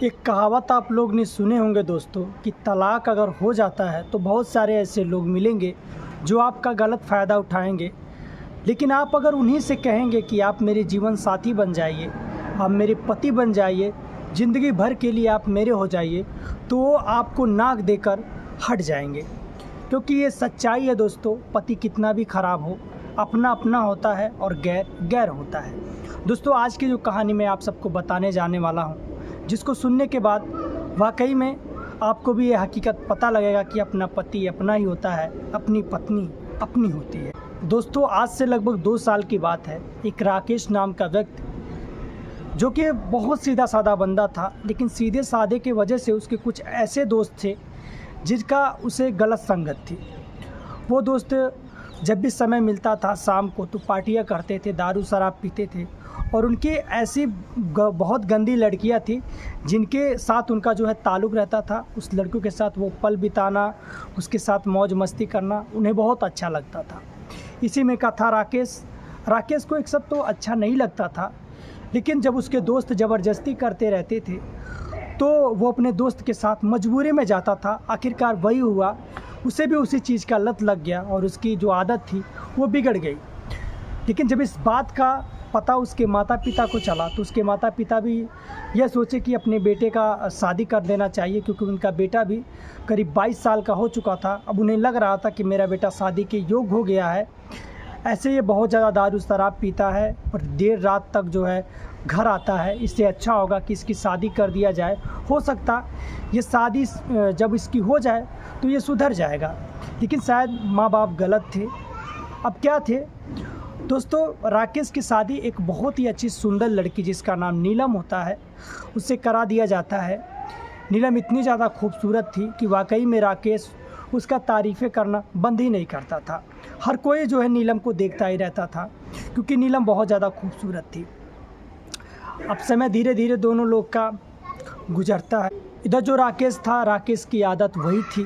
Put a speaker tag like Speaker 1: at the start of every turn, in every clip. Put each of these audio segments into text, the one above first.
Speaker 1: एक कहावत आप लोग ने सुने होंगे दोस्तों कि तलाक अगर हो जाता है तो बहुत सारे ऐसे लोग मिलेंगे जो आपका गलत फ़ायदा उठाएंगे। लेकिन आप अगर उन्हीं से कहेंगे कि आप मेरे जीवन साथी बन जाइए, आप मेरे पति बन जाइए, ज़िंदगी भर के लिए आप मेरे हो जाइए, तो वो आपको नाक देकर हट जाएंगे। क्योंकि ये सच्चाई है दोस्तों, पति कितना भी ख़राब हो, अपना अपना होता है और गैर गैर होता है। दोस्तों, आज की जो कहानी मैं आप सबको बताने जाने वाला हूँ, जिसको सुनने के बाद वाकई में आपको भी ये हकीकत पता लगेगा कि अपना पति अपना ही होता है, अपनी पत्नी अपनी होती है। दोस्तों, आज से लगभग 2 साल की बात है। एक राकेश नाम का व्यक्ति, जो कि बहुत सीधा साधा बंदा था, लेकिन सीधे साधे के वजह से उसके कुछ ऐसे दोस्त थे जिनका उसे गलत संगत थी। वो दोस्त जब भी समय मिलता था शाम को तो पार्टियां करते थे, दारू शराब पीते थे, और उनकी ऐसी बहुत गंदी लड़कियां थी जिनके साथ उनका जो है ताल्लुक़ रहता था। उस लड़कियों के साथ वो पल बिताना, उसके साथ मौज मस्ती करना उन्हें बहुत अच्छा लगता था। इसी में का था राकेश को एक सब तो अच्छा नहीं लगता था, लेकिन जब उसके दोस्त ज़बरदस्ती करते रहते थे तो वो अपने दोस्त के साथ मजबूरी में जाता था। आखिरकार वही हुआ, उसे भी उसी चीज़ का लत लग गया और उसकी जो आदत थी वो बिगड़ गई। लेकिन जब इस बात का पता उसके माता पिता को चला तो उसके माता पिता भी यह सोचे कि अपने बेटे का शादी कर देना चाहिए, क्योंकि उनका बेटा भी करीब 22 साल का हो चुका था। अब उन्हें लग रहा था कि मेरा बेटा शादी के योग्य हो गया है। ऐसे ये बहुत ज़्यादा दारू शराब पीता है और देर रात तक जो है घर आता है, इससे अच्छा होगा कि इसकी शादी कर दिया जाए। हो सकता ये शादी जब इसकी हो जाए तो ये सुधर जाएगा। लेकिन शायद माँ बाप गलत थे। अब क्या थे दोस्तों, राकेश की शादी एक बहुत ही अच्छी सुंदर लड़की जिसका नाम नीलम होता है उससे करा दिया जाता है। नीलम इतनी ज़्यादा खूबसूरत थी कि वाकई में राकेश उसका तारीफ़ें करना बंद ही नहीं करता था। हर कोई जो है नीलम को देखता ही रहता था, क्योंकि नीलम बहुत ज़्यादा खूबसूरत थी। अब समय धीरे धीरे दोनों लोग का गुजरता है। इधर जो राकेश था, राकेश की आदत वही थी।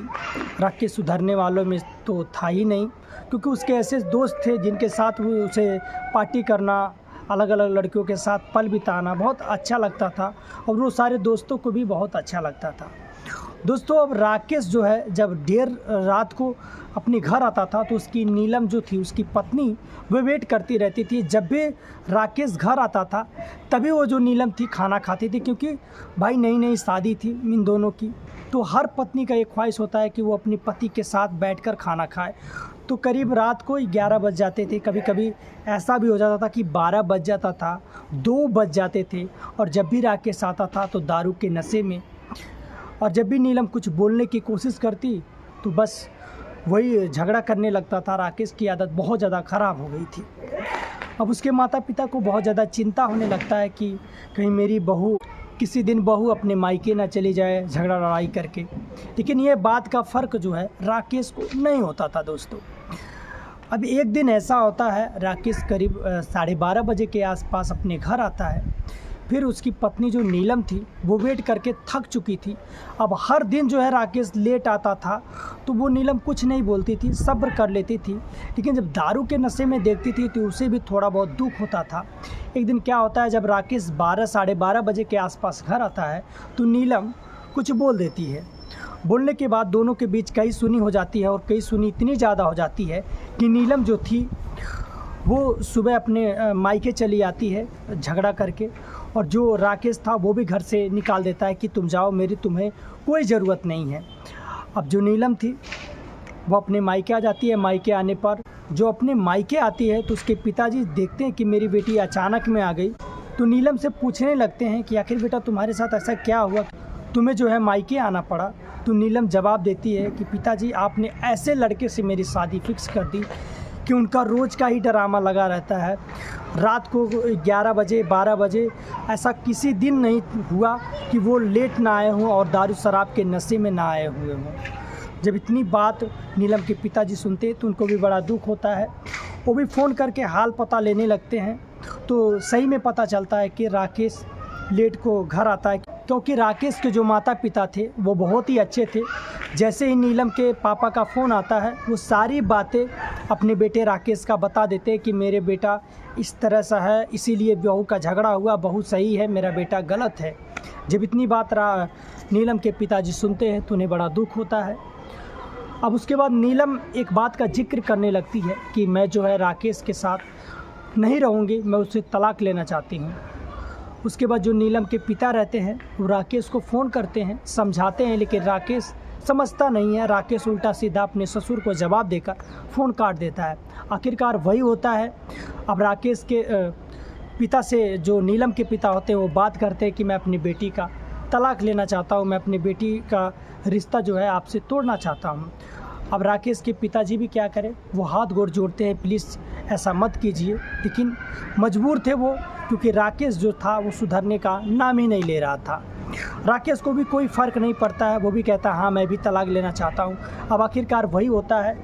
Speaker 1: राकेश सुधरने वालों में तो था ही नहीं, क्योंकि उसके ऐसे दोस्त थे जिनके साथ वो उसे पार्टी करना, अलग अलग लड़कियों के साथ पल बिताना बहुत अच्छा लगता था, और वो सारे दोस्तों को भी बहुत अच्छा लगता था। दोस्तों, अब राकेश जो है जब देर रात को अपने घर आता था तो उसकी नीलम जो थी, उसकी पत्नी, वो वेट करती रहती थी। जब भी राकेश घर आता था तभी वो जो नीलम थी खाना खाती थी, क्योंकि भाई नई नई शादी थी इन दोनों की। तो हर पत्नी का एक ख्वाहिश होता है कि वो अपनी पति के साथ बैठकर खाना खाए। तो करीब रात को 11 बज जाते थे, कभी कभी ऐसा भी हो जाता था कि 12 बज जाता था, 2 बज जाते थे। और जब भी राकेश आता था तो दारू के नशे में, और जब भी नीलम कुछ बोलने की कोशिश करती तो बस वही झगड़ा करने लगता था। राकेश की आदत बहुत ज़्यादा ख़राब हो गई थी। अब उसके माता पिता को बहुत ज़्यादा चिंता होने लगता है कि कहीं मेरी बहू किसी दिन अपने मायके ना चली जाए झगड़ा लड़ाई करके। लेकिन ये बात का फ़र्क जो है राकेश को नहीं होता था दोस्तों। अब एक दिन ऐसा होता है, राकेश करीब 12:30 बजे के आसपास अपने घर आता है। फिर उसकी पत्नी जो नीलम थी वो वेट करके थक चुकी थी। अब हर दिन जो है राकेश लेट आता था तो वो नीलम कुछ नहीं बोलती थी, सब्र कर लेती थी। लेकिन जब दारू के नशे में देखती थी तो उसे भी थोड़ा बहुत दुख होता था। एक दिन क्या होता है, जब राकेश 12-12:30 बजे के आसपास घर आता है तो नीलम कुछ बोल देती है। बोलने के बाद दोनों के बीच कई सुनी हो जाती है, और कई सुनी इतनी ज़्यादा हो जाती है कि नीलम जो थी वो सुबह अपने मायके चली आती है झगड़ा करके, और जो राकेश था वो भी घर से निकाल देता है कि तुम जाओ, मेरी तुम्हें कोई ज़रूरत नहीं है। अब जो नीलम थी वो अपने मायके आ जाती है। मायके आने पर जो अपने मायके आती है तो उसके पिताजी देखते हैं कि मेरी बेटी अचानक में आ गई, तो नीलम से पूछने लगते हैं कि आखिर बेटा तुम्हारे साथ ऐसा क्या हुआ, तुम्हें जो है मायके आना पड़ा। तो नीलम जवाब देती है कि पिताजी आपने ऐसे लड़के से मेरी शादी फिक्स कर दी कि उनका रोज़ का ही ड्रामा लगा रहता है। रात को 11 बजे 12 बजे ऐसा किसी दिन नहीं हुआ कि वो लेट ना आए हों और दारू शराब के नशे में ना आए हुए हों। जब इतनी बात नीलम के पिताजी सुनते तो उनको भी बड़ा दुख होता है। वो भी फ़ोन करके हाल पता लेने लगते हैं, तो सही में पता चलता है कि राकेश लेट को घर आता है, क्योंकि राकेश के जो माता पिता थे वो बहुत ही अच्छे थे। जैसे ही नीलम के पापा का फ़ोन आता है वो सारी बातें अपने बेटे राकेश का बता देते हैं कि मेरे बेटा इस तरह सा है, इसीलिए बहू का झगड़ा हुआ, बहू सही है, मेरा बेटा गलत है। जब इतनी बात नीलम के पिताजी सुनते हैं तो उन्हें बड़ा दुख होता है। अब उसके बाद नीलम एक बात का जिक्र करने लगती है कि मैं जो है राकेश के साथ नहीं रहूँगी, मैं उससे तलाक लेना चाहती हूँ। उसके बाद जो नीलम के पिता रहते हैं वो राकेश को फ़ोन करते हैं, समझाते हैं, लेकिन राकेश समझता नहीं है। राकेश उल्टा सीधा अपने ससुर को जवाब देकर फ़ोन काट देता है। आखिरकार वही होता है। अब राकेश के पिता से जो नीलम के पिता होते हैं वो बात करते हैं कि मैं अपनी बेटी का तलाक लेना चाहता हूँ, मैं अपनी बेटी का रिश्ता जो है आपसे तोड़ना चाहता हूँ। अब राकेश के पिताजी भी क्या करें, वो हाथ गोड़ जोड़ते हैं, प्लीज़ ऐसा मत कीजिए, लेकिन मजबूर थे वो, क्योंकि राकेश जो था वो सुधरने का नाम ही नहीं ले रहा था। राकेश को भी कोई फ़र्क नहीं पड़ता है, वो भी कहता है हाँ मैं भी तलाक लेना चाहता हूँ। अब आखिरकार वही होता है,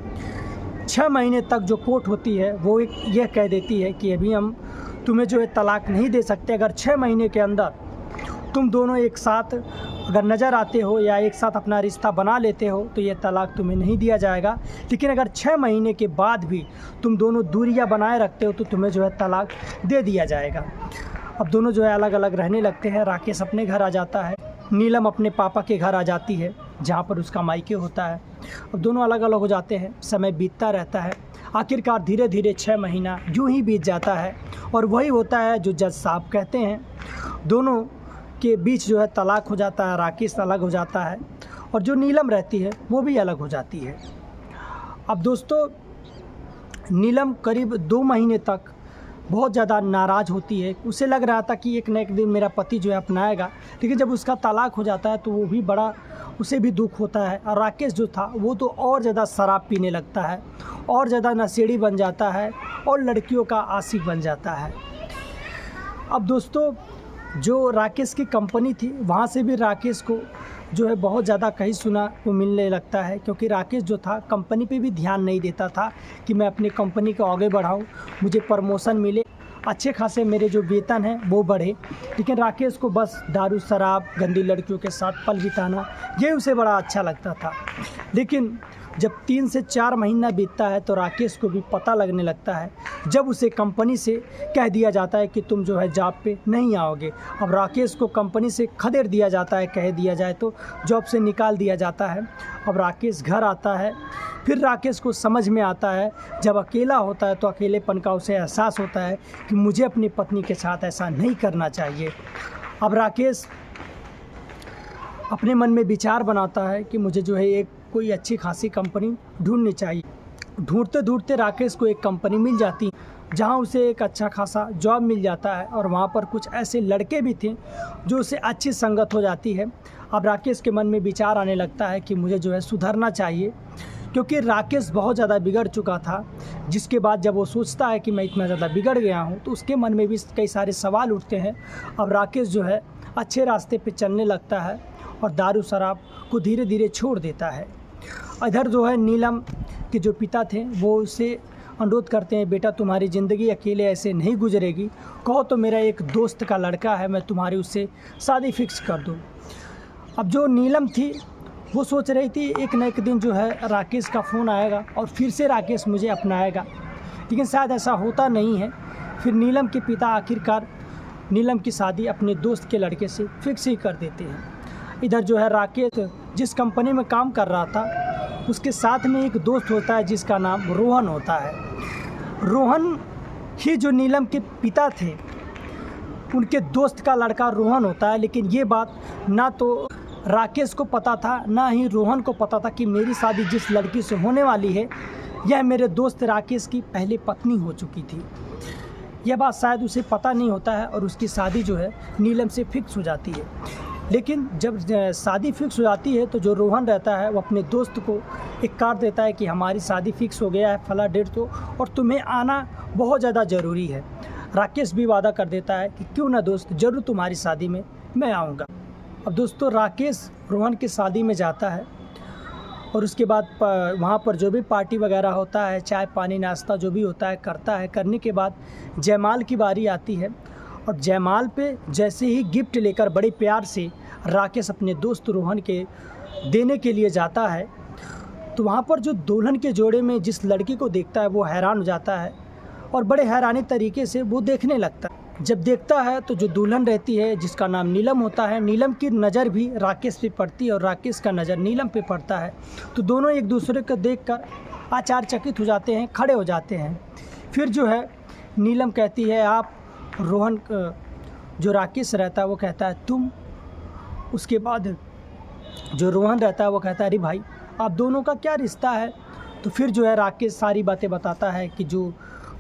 Speaker 1: 6 महीने तक जो कोर्ट होती है वो यह कह देती है कि अभी हम तुम्हें जो है तलाक नहीं दे सकते। अगर 6 महीने के अंदर तुम दोनों एक साथ अगर नज़र आते हो या एक साथ अपना रिश्ता बना लेते हो तो ये तलाक तुम्हें नहीं दिया जाएगा, लेकिन अगर 6 महीने के बाद भी तुम दोनों दूरियां बनाए रखते हो तो तुम्हें जो है तलाक दे दिया जाएगा। अब दोनों जो है अलग अलग रहने लगते हैं। राकेश अपने घर आ जाता है, नीलम अपने पापा के घर आ जाती है जहाँ पर उसका मायके होता है। अब दोनों अलग अलग हो जाते हैं, समय बीतता रहता है। आखिरकार धीरे धीरे 6 महीना यूँ ही बीत जाता है और वही होता है जो जज साहब कहते हैं। दोनों के बीच जो है तलाक हो जाता है, राकेश अलग हो जाता है और जो नीलम रहती है वो भी अलग हो जाती है। अब दोस्तों नीलम करीब 2 महीने तक बहुत ज़्यादा नाराज़ होती है। उसे लग रहा था कि एक न एक दिन मेरा पति जो है अपनाएगा, लेकिन जब उसका तलाक हो जाता है तो वो भी बड़ा, उसे भी दुख होता है। और राकेश जो था वो तो और ज़्यादा शराब पीने लगता है, और ज़्यादा नशेड़ी बन जाता है और लड़कियों का आशिक बन जाता है। अब दोस्तों जो राकेश की कंपनी थी वहाँ से भी राकेश को जो है बहुत ज़्यादा कहीं सुना को मिलने लगता है, क्योंकि राकेश जो था कंपनी पे भी ध्यान नहीं देता था कि मैं अपनी कंपनी को आगे बढ़ाऊं, मुझे प्रमोशन मिले, अच्छे खासे मेरे जो वेतन हैं वो बढ़े। लेकिन राकेश को बस दारू शराब गंदी लड़कियों के साथ पल बिताना ये उसे बड़ा अच्छा लगता था। लेकिन जब 3 से 4 महीना बीतता है तो राकेश को भी पता लगने लगता है, जब उसे कंपनी से कह दिया जाता है कि तुम जो है जॉब पे नहीं आओगे। अब राकेश को कंपनी से खदेड़ दिया जाता है, कह दिया जाए तो जॉब से निकाल दिया जाता है। अब राकेश घर आता है, फिर राकेश को समझ में आता है, जब अकेला होता है तो अकेलेपन का उसे एहसास होता है कि मुझे अपनी पत्नी के साथ ऐसा नहीं करना चाहिए। अब राकेश अपने मन में विचार बनाता है कि मुझे जो है एक कोई अच्छी खासी कंपनी ढूंढनी चाहिए। ढूंढते ढूंढते राकेश को एक कंपनी मिल जाती है जहां उसे एक अच्छा खासा जॉब मिल जाता है और वहां पर कुछ ऐसे लड़के भी थे जो उसे अच्छी संगत हो जाती है। अब राकेश के मन में विचार आने लगता है कि मुझे जो है सुधरना चाहिए, क्योंकि राकेश बहुत ज़्यादा बिगड़ चुका था। जिसके बाद जब वो सोचता है कि मैं इतना ज़्यादा बिगड़ गया हूँ तो उसके मन में भी कई सारे सवाल उठते हैं। अब राकेश जो है अच्छे रास्ते पे चलने लगता है और दारू शराब को धीरे धीरे छोड़ देता है। इधर जो है नीलम के जो पिता थे वो उससे अनुरोध करते हैं, बेटा तुम्हारी ज़िंदगी अकेले ऐसे नहीं गुजरेगी, कहो तो मेरा एक दोस्त का लड़का है, मैं तुम्हारी उससे शादी फिक्स कर दूँ। अब जो नीलम थी वो सोच रही थी एक न एक दिन जो है राकेश का फ़ोन आएगा और फिर से राकेश मुझे अपनाएगा, लेकिन शायद ऐसा होता नहीं है। फिर नीलम के पिता आखिरकार नीलम की शादी अपने दोस्त के लड़के से फिक्स ही कर देते हैं। इधर जो है राकेश जिस कंपनी में काम कर रहा था उसके साथ में एक दोस्त होता है जिसका नाम रोहन होता है। रोहन ही जो नीलम के पिता थे उनके दोस्त का लड़का रोहन होता है। लेकिन ये बात ना तो राकेश को पता था ना ही रोहन को पता था कि मेरी शादी जिस लड़की से होने वाली है यह मेरे दोस्त राकेश की पहले पत्नी हो चुकी थी। यह बात शायद उसे पता नहीं होता है और उसकी शादी जो है नीलम से फिक्स हो जाती है। लेकिन जब शादी फिक्स हो जाती है तो जो रोहन रहता है वो अपने दोस्त को एक कार्ड देता है कि हमारी शादी फिक्स हो गया है फला डेट तो, और तुम्हें आना बहुत ज़्यादा ज़रूरी है। राकेश भी वादा कर देता है कि क्यों ना दोस्त, ज़रूर तुम्हारी शादी में मैं आऊँगा। अब दोस्तों राकेश रोहन की शादी में जाता है और उसके बाद वहाँ पर जो भी पार्टी वगैरह होता है, चाय पानी नाश्ता जो भी होता है करता है। करने के बाद जयमाल की बारी आती है और जयमाल पे जैसे ही गिफ्ट लेकर बड़े प्यार से राकेश अपने दोस्त रोहन के देने के लिए जाता है तो वहाँ पर जो दुल्हन के जोड़े में जिस लड़की को देखता है वो हैरान हो जाता है और बड़े हैरानी तरीके से वो देखने लगता है। जब देखता है तो जो दुल्हन रहती है जिसका नाम नीलम होता है, नीलम की नज़र भी राकेश पे पड़ती है और राकेश का नज़र नीलम पे पड़ता है। तो दोनों एक दूसरे को देखकर आश्चर्यचकित हो जाते हैं, खड़े हो जाते हैं। फिर जो है नीलम कहती है आप रोहन, जो राकेश रहता है वो कहता है तुम। उसके बाद जो रोहन रहता है वो कहता है अरे भाई आप दोनों का क्या रिश्ता है। तो फिर जो है राकेश सारी बातें बताता है कि जो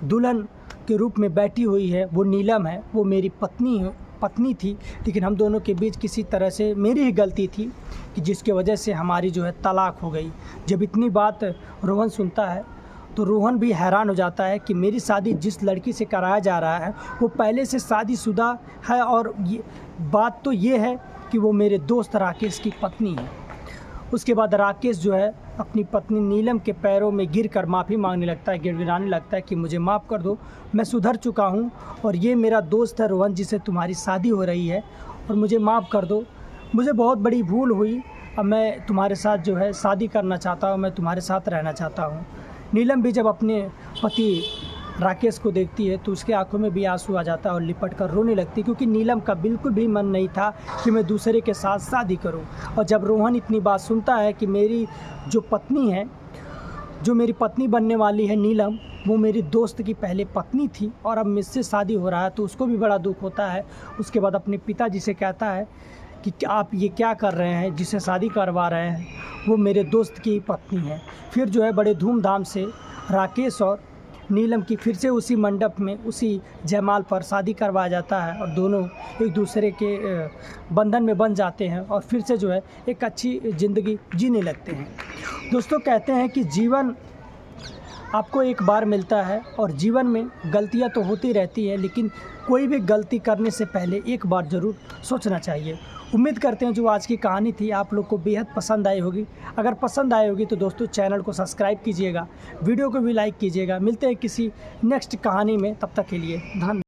Speaker 1: दुल्हन के रूप में बैठी हुई है वो नीलम है, वो मेरी पत्नी थी, लेकिन हम दोनों के बीच किसी तरह से मेरी ही गलती थी कि जिसके वजह से हमारी जो है तलाक हो गई। जब इतनी बात रोहन सुनता है तो रोहन भी हैरान हो जाता है कि मेरी शादी जिस लड़की से कराया जा रहा है वो पहले से शादीशुदा है और ये बात तो ये है कि वो मेरे दोस्त राकेश की पत्नी है। उसके बाद राकेश जो है अपनी पत्नी नीलम के पैरों में गिरकर माफ़ी मांगने लगता है, गिड़गिड़ाने लगता है कि मुझे माफ़ कर दो, मैं सुधर चुका हूँ और ये मेरा दोस्त है रोहन जिससे तुम्हारी शादी हो रही है और मुझे माफ़ कर दो, मुझे बहुत बड़ी भूल हुई, अब मैं तुम्हारे साथ जो है शादी करना चाहता हूँ, मैं तुम्हारे साथ रहना चाहता हूँ। नीलम भी जब अपने पति राकेश को देखती है तो उसके आंखों में भी आंसू आ जाता है और लिपट कर रोने लगती है, क्योंकि नीलम का बिल्कुल भी मन नहीं था कि मैं दूसरे के साथ शादी करूं। और जब रोहन इतनी बात सुनता है कि मेरी जो पत्नी है, जो मेरी पत्नी बनने वाली है नीलम, वो मेरी दोस्त की पहले पत्नी थी और अब मुझसे शादी हो रहा है, तो उसको भी बड़ा दुख होता है। उसके बाद अपने पिताजी से कहता है कि आप ये क्या कर रहे हैं, जिसे शादी करवा रहे हैं वो मेरे दोस्त की पत्नी है। फिर जो है बड़े धूमधाम से राकेश और नीलम की फिर से उसी मंडप में, उसी जयमाल पर शादी करवाया जाता है और दोनों एक दूसरे के बंधन में बंध जाते हैं और फिर से जो है एक अच्छी ज़िंदगी जीने लगते हैं। दोस्तों कहते हैं कि जीवन आपको एक बार मिलता है और जीवन में गलतियां तो होती रहती है, लेकिन कोई भी गलती करने से पहले एक बार ज़रूर सोचना चाहिए। उम्मीद करते हैं जो आज की कहानी थी आप लोग को बेहद पसंद आई होगी। अगर पसंद आई होगी तो दोस्तों चैनल को सब्सक्राइब कीजिएगा, वीडियो को भी लाइक कीजिएगा। मिलते हैं किसी नेक्स्ट कहानी में, तब तक के लिए धन्यवाद।